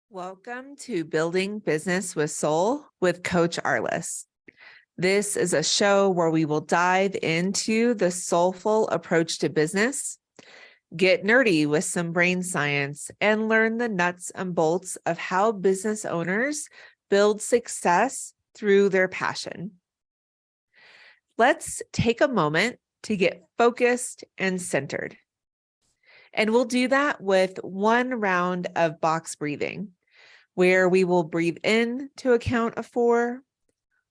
Welcome to Building Business with Soul with Coach Arliss. This is a show where we will dive into the soulful approach to business, get nerdy with some brain science, and learn the nuts and bolts of how business owners build success through their passion. Let's take a moment to get focused and centered. And we'll do that with one round of box breathing, where we will breathe in to a count of 4,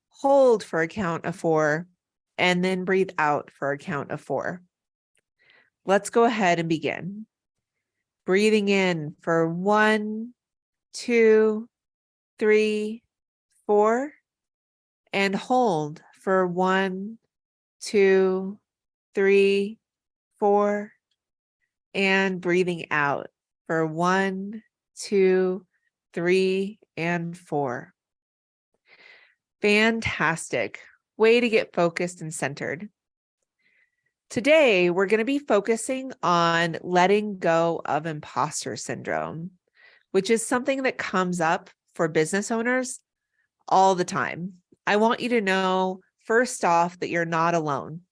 hold for a count of 4, and then breathe out for a count of 4. Let's go ahead and begin. Breathing in for 1, 2, 3, 4, and hold for 1, 2, 3, 4, and breathing out for 1, 2, 3, and 4. Fantastic. Way to get focused and centered. Today, we're going to be focusing on letting go of imposter syndrome, which is something that comes up for business owners all the time. I want you to know, first off, that you're not alone,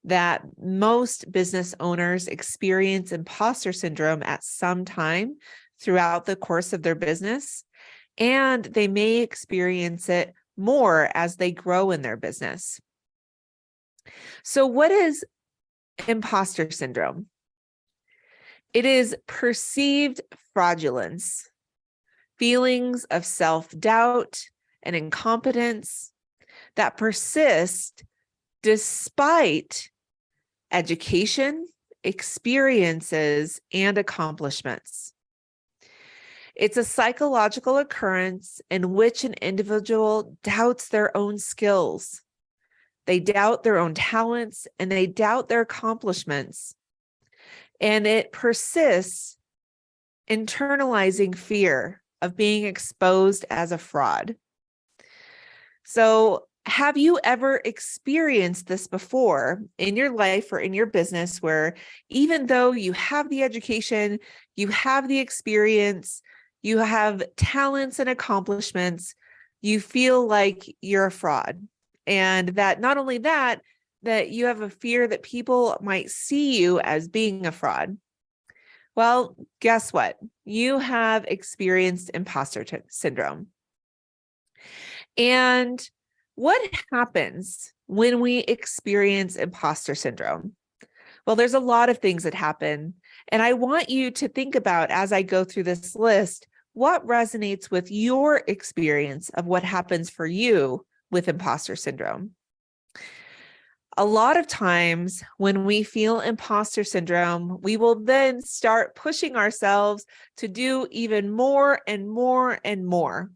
that most business owners experience imposter syndrome at some time throughout the course of their business, and they may experience it more as they grow in their business. So what is imposter syndrome? It is perceived fraudulence, feelings of self-doubt and incompetence that persist despite education, experiences, and accomplishments. It's a psychological occurrence in which an individual doubts their own skills. They doubt their own talents and they doubt their accomplishments. And it persists, internalizing fear of being exposed as a fraud. So, have you ever experienced this before in your life or in your business, where even though you have the education, you have the experience, you have talents and accomplishments, you feel like you're a fraud? And that not only that you have a fear that people might see you as being a fraud. Well, guess what? You have experienced imposter syndrome. And what happens when we experience imposter syndrome? Well, there's a lot of things that happen. And I want you to think about, as I go through this list, what resonates with your experience of what happens for you with imposter syndrome. A lot of times when we feel imposter syndrome, we will then start pushing ourselves to do even more and more and more.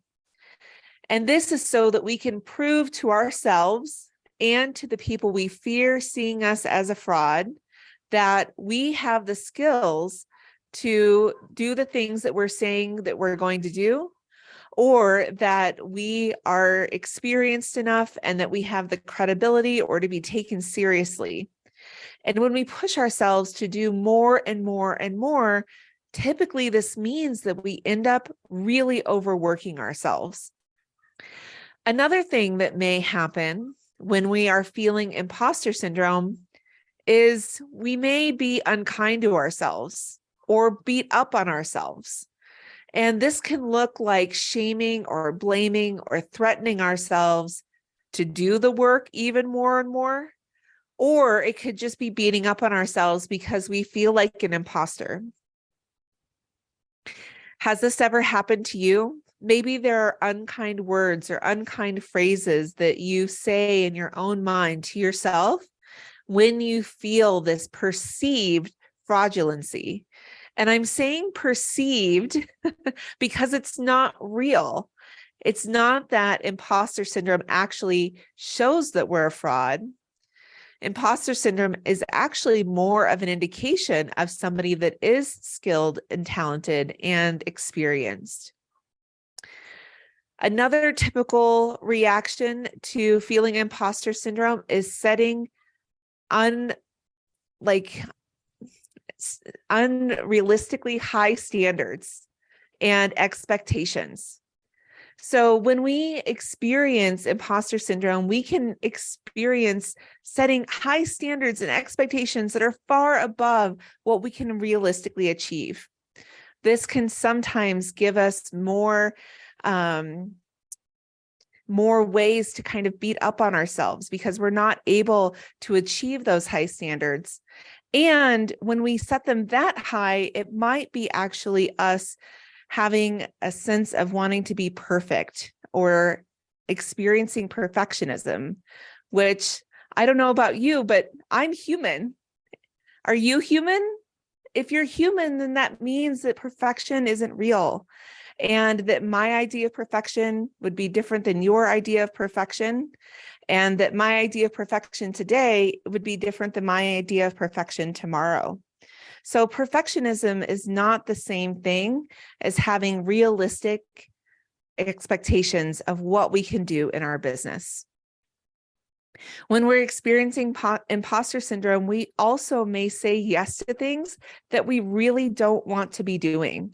And this is so that we can prove to ourselves and to the people we fear seeing us as a fraud that we have the skills to do the things that we're saying that we're going to do, or that we are experienced enough and that we have the credibility or to be taken seriously. And when we push ourselves to do more and more and more, typically this means that we end up really overworking ourselves. Another thing that may happen when we are feeling imposter syndrome is we may be unkind to ourselves or beat up on ourselves. And this can look like shaming or blaming or threatening ourselves to do the work even more and more. Or it could just be beating up on ourselves because we feel like an imposter. Has this ever happened to you? Maybe there are unkind words or unkind phrases that you say in your own mind to yourself when you feel this perceived fraudulency. And I'm saying perceived because it's not real. It's not that imposter syndrome actually shows that we're a fraud. Imposter syndrome is actually more of an indication of somebody that is skilled and talented and experienced. Another typical reaction to feeling imposter syndrome is setting unrealistically high standards and expectations. So when we experience imposter syndrome, we can experience setting high standards and expectations that are far above what we can realistically achieve. This can sometimes give us more ways to kind of beat up on ourselves because we're not able to achieve those high standards. And when we set them that high, it might be actually us having a sense of wanting to be perfect or experiencing perfectionism, which I don't know about you, but I'm human. Are you human? If you're human, then that means that perfection isn't real, and that my idea of perfection would be different than your idea of perfection, and that my idea of perfection today would be different than my idea of perfection tomorrow. So perfectionism is not the same thing as having realistic expectations of what we can do in our business. When we're experiencing imposter syndrome, we also may say yes to things that we really don't want to be doing.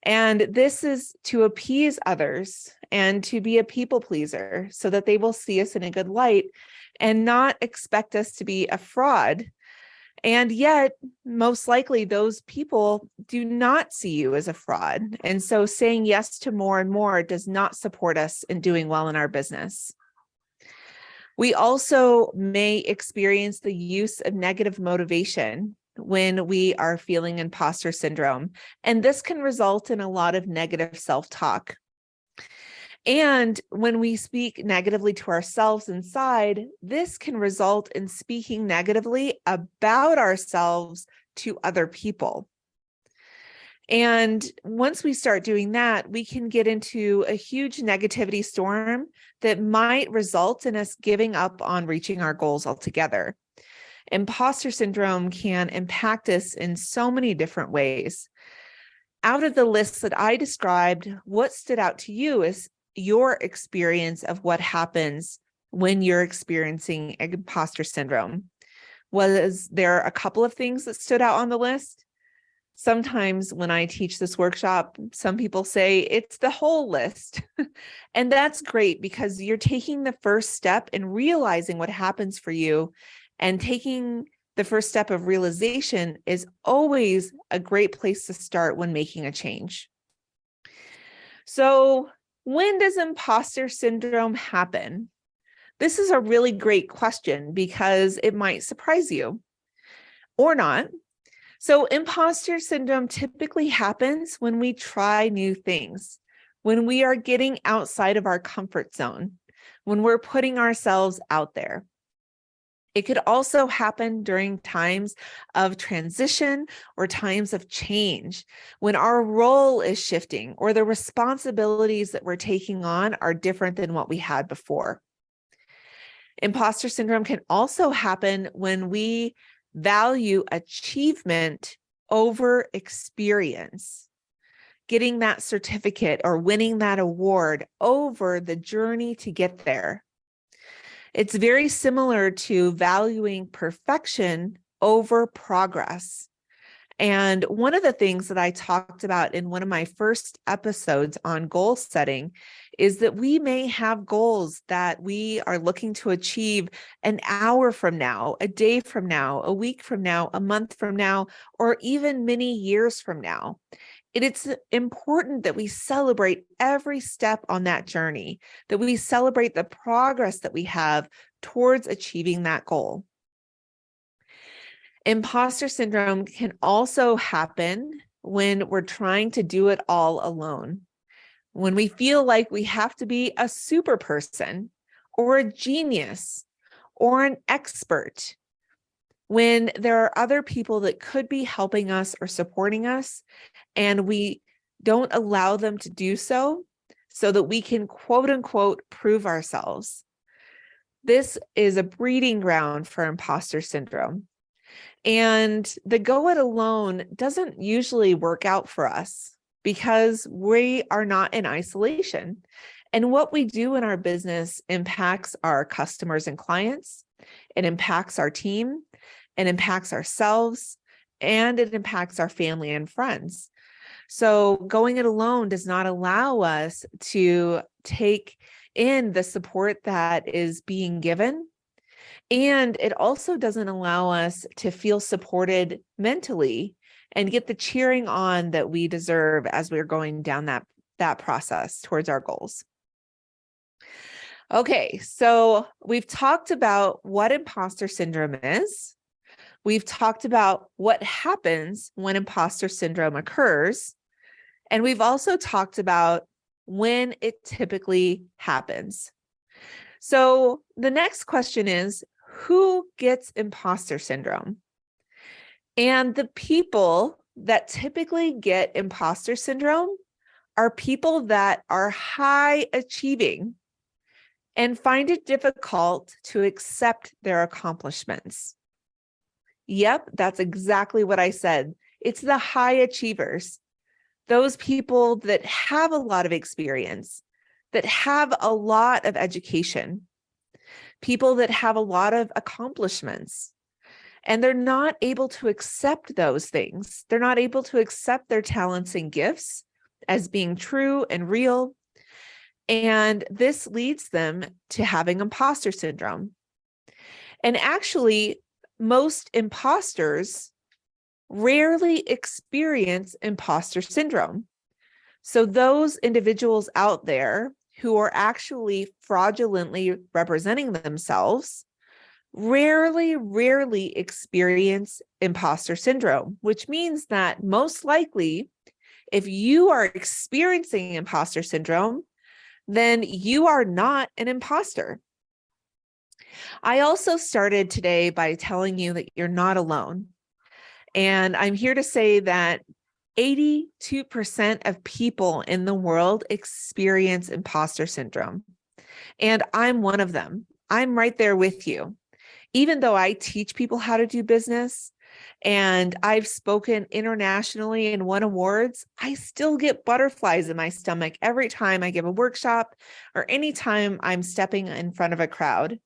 And this is to appease others and to be a people pleaser so that they will see us in a good light and not expect us to be a fraud. And yet, most likely, those people do not see you as a fraud. And so saying yes to more and more does not support us in doing well in our business. We also may experience the use of negative motivation when we are feeling imposter syndrome. And this can result in a lot of negative self-talk. And when we speak negatively to ourselves inside, this can result in speaking negatively about ourselves to other people. And once we start doing that, we can get into a huge negativity storm that might result in us giving up on reaching our goals altogether. Imposter syndrome can impact us in so many different ways. Out of the list that I described, what stood out to you is your experience of what happens when you're experiencing imposter syndrome. Was there a couple of things that stood out on the list? Sometimes when I teach this workshop, some people say it's the whole list. And that's great because you're taking the first step in realizing what happens for you, and taking the first step of realization is always a great place to start when making a change. So, when does imposter syndrome happen? This is a really great question because it might surprise you or not. So imposter syndrome typically happens when we try new things, when we are getting outside of our comfort zone, when we're putting ourselves out there. It could also happen during times of transition or times of change, when our role is shifting or the responsibilities that we're taking on are different than what we had before. Imposter syndrome can also happen when we value achievement over experience, getting that certificate or winning that award over the journey to get there. It's very similar to valuing perfection over progress. And one of the things that I talked about in one of my first episodes on goal setting is that we may have goals that we are looking to achieve an hour from now, a day from now, a week from now, a month from now, or even many years from now. It's important that we celebrate every step on that journey, that we celebrate the progress that we have towards achieving that goal. Imposter syndrome can also happen when we're trying to do it all alone, when we feel like we have to be a super person or a genius or an expert, when there are other people that could be helping us or supporting us, and we don't allow them to do so that we can quote unquote prove ourselves. This is a breeding ground for imposter syndrome. And the go it alone doesn't usually work out for us because we are not in isolation. And what we do in our business impacts our customers and clients. It impacts our team. It impacts ourselves. and it impacts our family and friends. So going it alone does not allow us to take in the support that is being given. And it also doesn't allow us to feel supported mentally and get the cheering on that we deserve as we're going down that process towards our goals. Okay, so we've talked about what imposter syndrome is. We've talked about what happens when imposter syndrome occurs. And we've also talked about when it typically happens. So the next question is, who gets imposter syndrome? And the people that typically get imposter syndrome are people that are high achieving and find it difficult to accept their accomplishments. Yep, that's exactly what I said. It's the high achievers, those people that have a lot of experience, that have a lot of education, people that have a lot of accomplishments, and they're not able to accept those things. They're not able to accept their talents and gifts as being true and real. And this leads them to having imposter syndrome. And actually, most imposters rarely experience imposter syndrome. So those individuals out there who are actually fraudulently representing themselves rarely experience imposter syndrome, which means that most likely, if you are experiencing imposter syndrome, then you are not an imposter. I also started today by telling you that you're not alone. And I'm here to say that 82% of people in the world experience imposter syndrome. And I'm one of them. I'm right there with you. Even though I teach people how to do business and I've spoken internationally and won awards, I still get butterflies in my stomach every time I give a workshop or anytime I'm stepping in front of a crowd.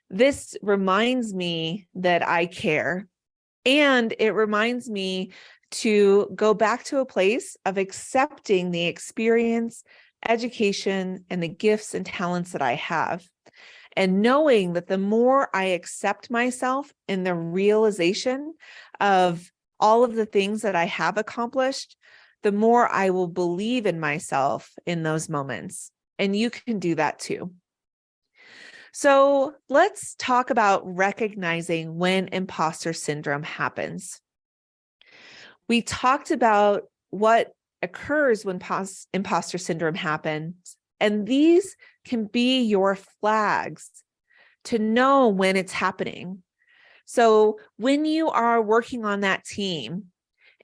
This reminds me that I care, and it reminds me to go back to a place of accepting the experience, education, and the gifts and talents that I have. And knowing that the more I accept myself in the realization of all of the things that I have accomplished, the more I will believe in myself in those moments. And you can do that too. So let's talk about recognizing when imposter syndrome happens. We talked about what occurs when imposter syndrome happens, and these can be your flags to know when it's happening. So when you are working on that team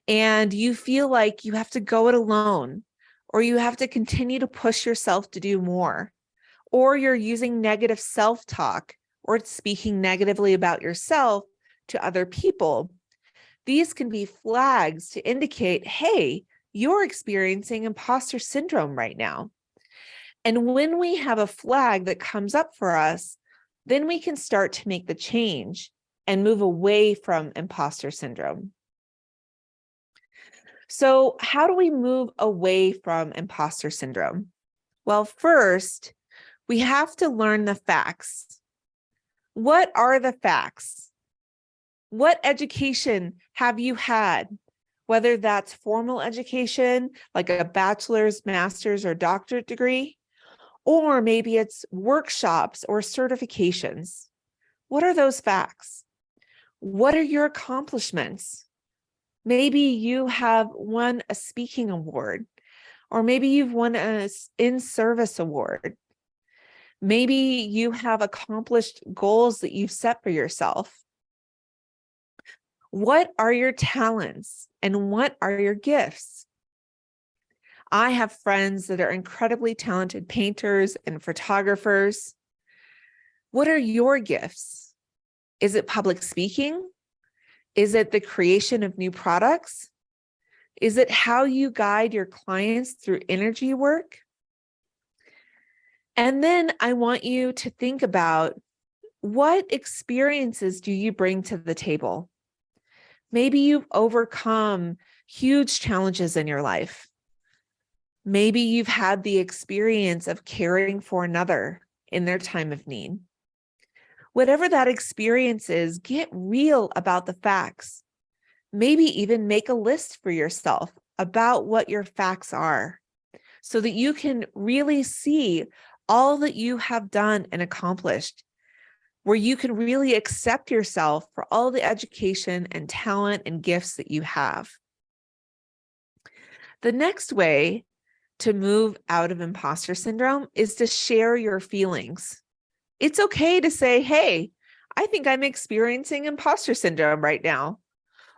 and you feel like you have to go it alone, or you have to continue to push yourself to do more, or you're using negative self-talk or speaking negatively about yourself to other people, these can be flags to indicate, hey, you're experiencing imposter syndrome right now. And when we have a flag that comes up for us, then we can start to make the change and move away from imposter syndrome. So how do we move away from imposter syndrome? Well, first, we have to learn the facts. What are the facts? What education have you had? Whether that's formal education, like a bachelor's, master's, or doctorate degree, or maybe it's workshops or certifications. What are those facts? What are your accomplishments? Maybe you have won a speaking award, or maybe you've won an in-service award. Maybe you have accomplished goals that you've set for yourself. What are your talents and what are your gifts? I have friends that are incredibly talented painters and photographers. What are your gifts? Is it public speaking? Is it the creation of new products? Is it how you guide your clients through energy work? And then I want you to think about, what experiences do you bring to the table? Maybe you've overcome huge challenges in your life. Maybe you've had the experience of caring for another in their time of need. Whatever that experience is, get real about the facts. Maybe even make a list for yourself about what your facts are so that you can really see all that you have done and accomplished, where you can really accept yourself for all the education and talent and gifts that you have. The next way to move out of imposter syndrome is to share your feelings. It's okay to say, hey, I think I'm experiencing imposter syndrome right now,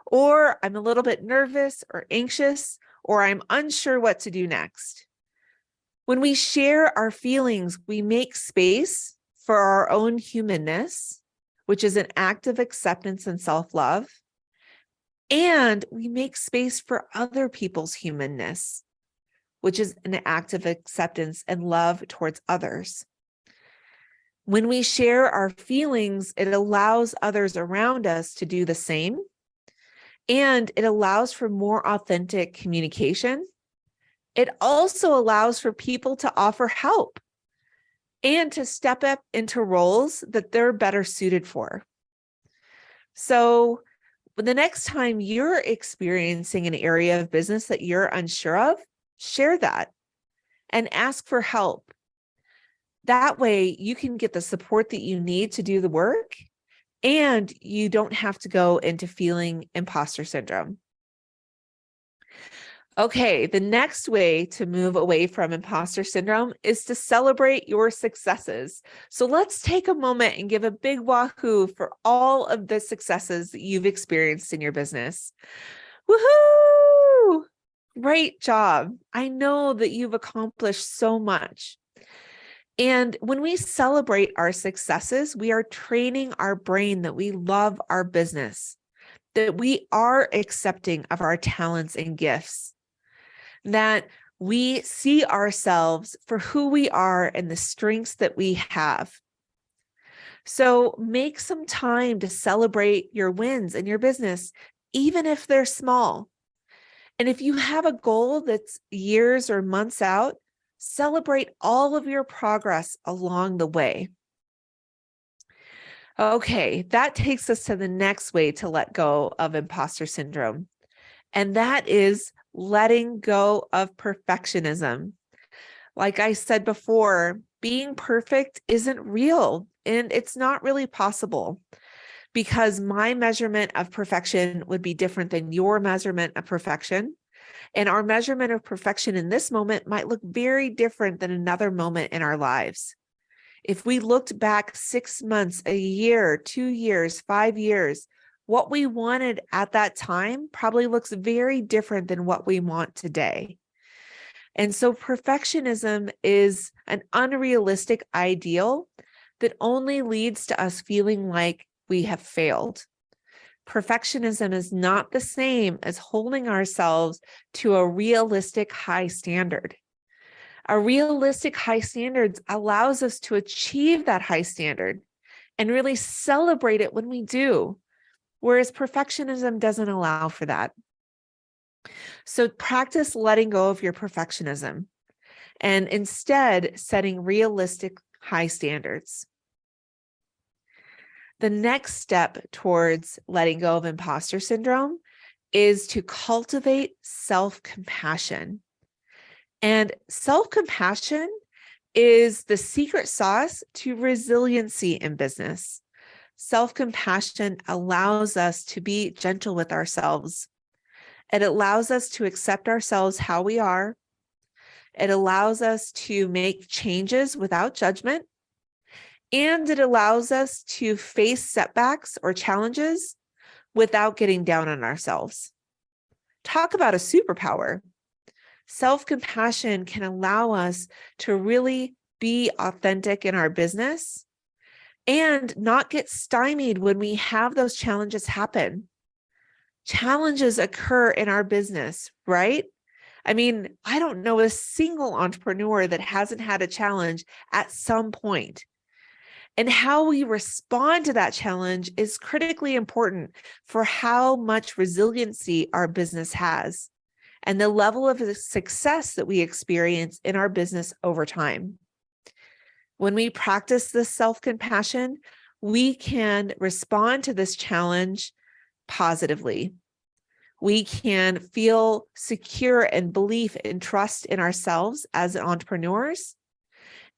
or I'm a little bit nervous or anxious, or I'm unsure what to do next. When we share our feelings, we make space for our own humanness, which is an act of acceptance and self-love, and we make space for other people's humanness, which is an act of acceptance and love towards others. When we share our feelings, it allows others around us to do the same, and it allows for more authentic communication. It also allows for people to offer help and to step up into roles that they're better suited for. So the next time you're experiencing an area of business that you're unsure of, share that and ask for help. That way you can get the support that you need to do the work, and you don't have to go into feeling imposter syndrome. Okay, the next way to move away from imposter syndrome is to celebrate your successes. So let's take a moment and give a big wahoo for all of the successes that you've experienced in your business. Woohoo! Great job. I know that you've accomplished so much. And when we celebrate our successes, we are training our brain that we love our business, that we are accepting of our talents and gifts, that we see ourselves for who we are and the strengths that we have. So make some time to celebrate your wins in your business, even if they're small. And if you have a goal that's years or months out, celebrate all of your progress along the way. Okay, that takes us to the next way to let go of imposter syndrome, and that is letting go of perfectionism. Like I said before, being perfect isn't real, and it's not really possible, because my measurement of perfection would be different than your measurement of perfection. And our measurement of perfection in this moment might look very different than another moment in our lives. If we looked back 6 months, a year, 2 years, 5 years, what we wanted at that time probably looks very different than what we want today. And so perfectionism is an unrealistic ideal that only leads to us feeling like we have failed. Perfectionism is not the same as holding ourselves to a realistic high standard. A realistic high standard allows us to achieve that high standard and really celebrate it when we do, whereas perfectionism doesn't allow for that. So practice letting go of your perfectionism and instead setting realistic high standards. The next step towards letting go of imposter syndrome is to cultivate self-compassion. And self-compassion is the secret sauce to resiliency in business. Self-compassion allows us to be gentle with ourselves. It allows us to accept ourselves how we are. It allows us to make changes without judgment. And it allows us to face setbacks or challenges without getting down on ourselves. Talk about a superpower. Self-compassion can allow us to really be authentic in our business and not get stymied when we have those challenges happen. Challenges occur in our business, right? I mean, I don't know a single entrepreneur that hasn't had a challenge at some point. And how we respond to that challenge is critically important for how much resiliency our business has and the level of success that we experience in our business over time. When we practice this self-compassion, we can respond to this challenge positively. We can feel secure and belief and trust in ourselves as entrepreneurs,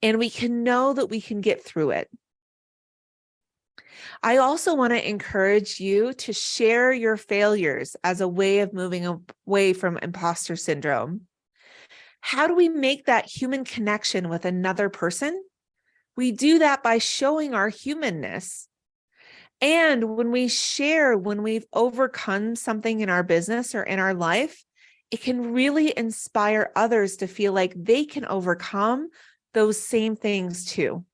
and we can know that we can get through it. I also want to encourage you to share your failures as a way of moving away from imposter syndrome. How do we make that human connection with another person? We do that by showing our humanness. And when we share, when we've overcome something in our business or in our life, it can really inspire others to feel like they can overcome those same things too.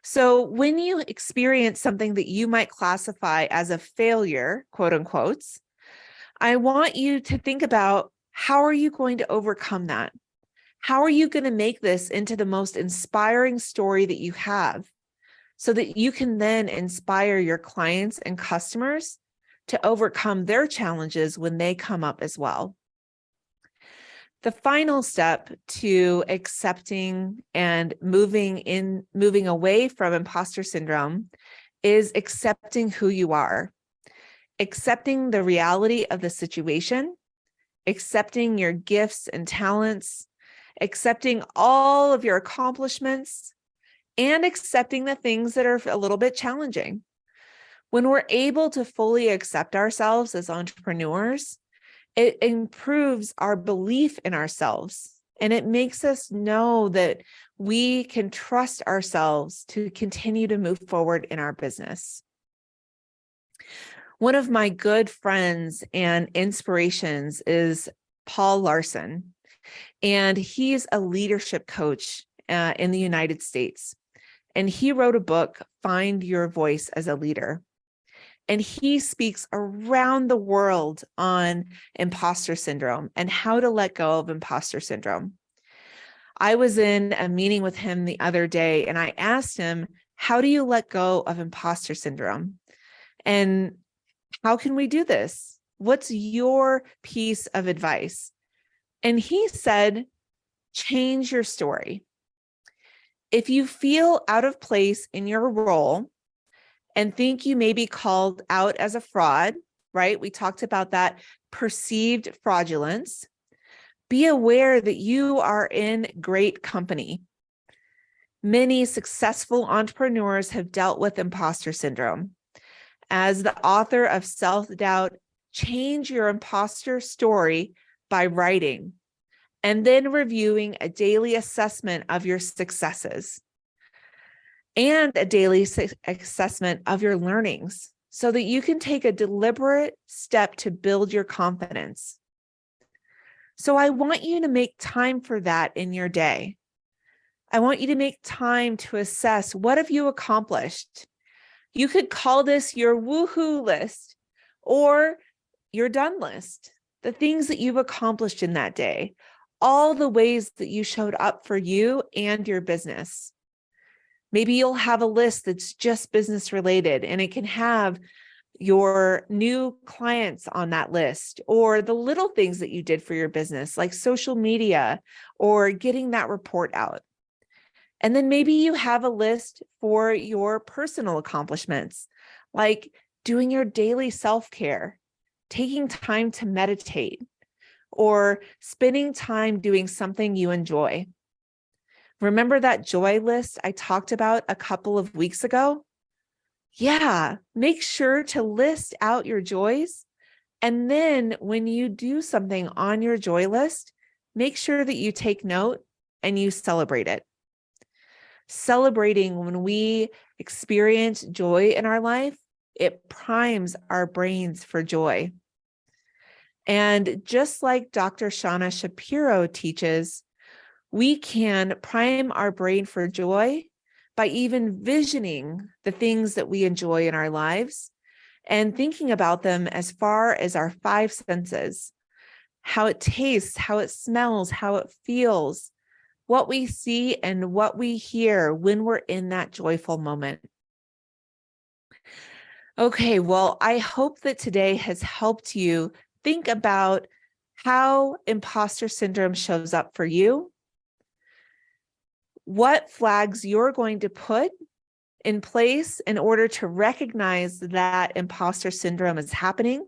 So when you experience something that you might classify as a failure, quote unquote, I want you to think about, how are you going to overcome that? How are you going to make this into the most inspiring story that you have, so that you can then inspire your clients and customers to overcome their challenges when they come up as well? The final step to accepting and moving away from imposter syndrome is accepting who you are, accepting the reality of the situation, accepting your gifts and talents, accepting all of your accomplishments, and accepting the things that are a little bit challenging. When we're able to fully accept ourselves as entrepreneurs, it improves our belief in ourselves, and it makes us know that we can trust ourselves to continue to move forward in our business. One of my good friends and inspirations is Paul Larson, and he's a leadership coach in the United States. And he wrote a book, Find Your Voice as a Leader. And he speaks around the world on imposter syndrome and how to let go of imposter syndrome. I was in a meeting with him the other day, and I asked him, how do you let go of imposter syndrome? And how can we do this? What's your piece of advice? And he said, change your story. If you feel out of place in your role and think you may be called out as a fraud, right? We talked about that perceived fraudulence. Be aware that you are in great company. Many successful entrepreneurs have dealt with imposter syndrome. As the author of Self-Doubt, change your imposter story by writing and then reviewing a daily assessment of your successes and a daily assessment of your learnings, so that you can take a deliberate step to build your confidence. So I want you to make time for that in your day. I want you to make time to assess, what have you accomplished? You could call this your woohoo list or your done list, the things that you've accomplished in that day, all the ways that you showed up for you and your business. Maybe you'll have a list that's just business related, and it can have your new clients on that list, or the little things that you did for your business, like social media or getting that report out. And then maybe you have a list for your personal accomplishments, like doing your daily self-care, taking time to meditate, or spending time doing something you enjoy. Remember that joy list I talked about a couple of weeks ago? Yeah, make sure to list out your joys. And then when you do something on your joy list, make sure that you take note and you celebrate it. Celebrating when we experience joy in our life, it primes our brains for joy. And just like Dr. Shauna Shapiro teaches, we can prime our brain for joy by even visioning the things that we enjoy in our lives and thinking about them as far as our five senses, how it tastes, how it smells, how it feels, what we see and what we hear when we're in that joyful moment. Okay, well, I hope that today has helped you think about how imposter syndrome shows up for you, what flags you're going to put in place in order to recognize that imposter syndrome is happening.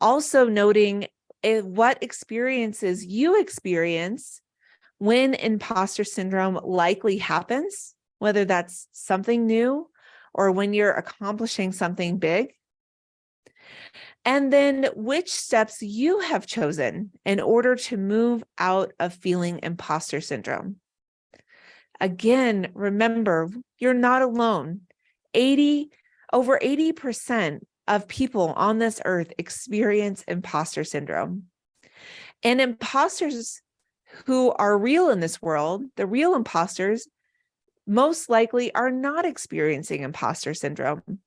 Also noting what experiences you experience when imposter syndrome likely happens, whether that's something new or when you're accomplishing something big. And then which steps you have chosen in order to move out of feeling imposter syndrome. Again, remember, you're not alone. Over 80% of people on this earth experience imposter syndrome. And imposters who are real in this world, the real imposters, most likely are not experiencing imposter syndrome,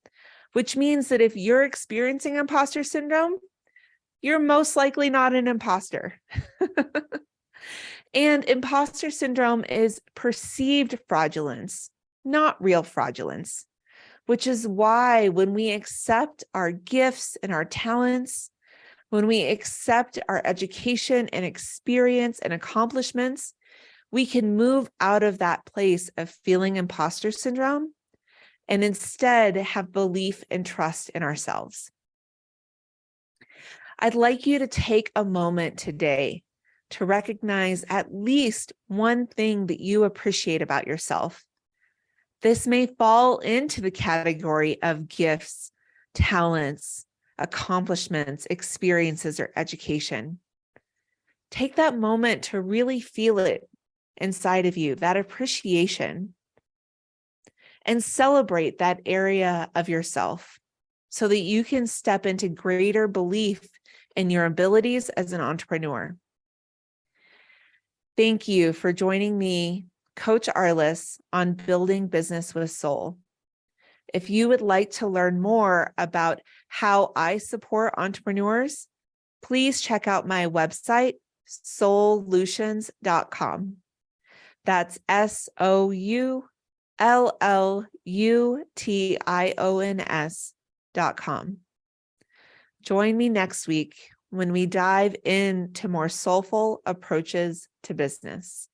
which means that if you're experiencing imposter syndrome, you're most likely not an imposter. And imposter syndrome is perceived fraudulence, not real fraudulence, which is why when we accept our gifts and our talents, when we accept our education and experience and accomplishments, we can move out of that place of feeling imposter syndrome and instead have belief and trust in ourselves. I'd like you to take a moment today to recognize at least one thing that you appreciate about yourself. This may fall into the category of gifts, talents, accomplishments, experiences, or education. Take that moment to really feel it inside of you, that appreciation, and celebrate that area of yourself so that you can step into greater belief in your abilities as an entrepreneur. Thank you for joining me, Coach Arliss, on Building Business with Soul. If you would like to learn more about how I support entrepreneurs, please check out my website, soullutions.com. That's SOULLUTIONS.com. Join me next week when we dive into more soulful approaches to business.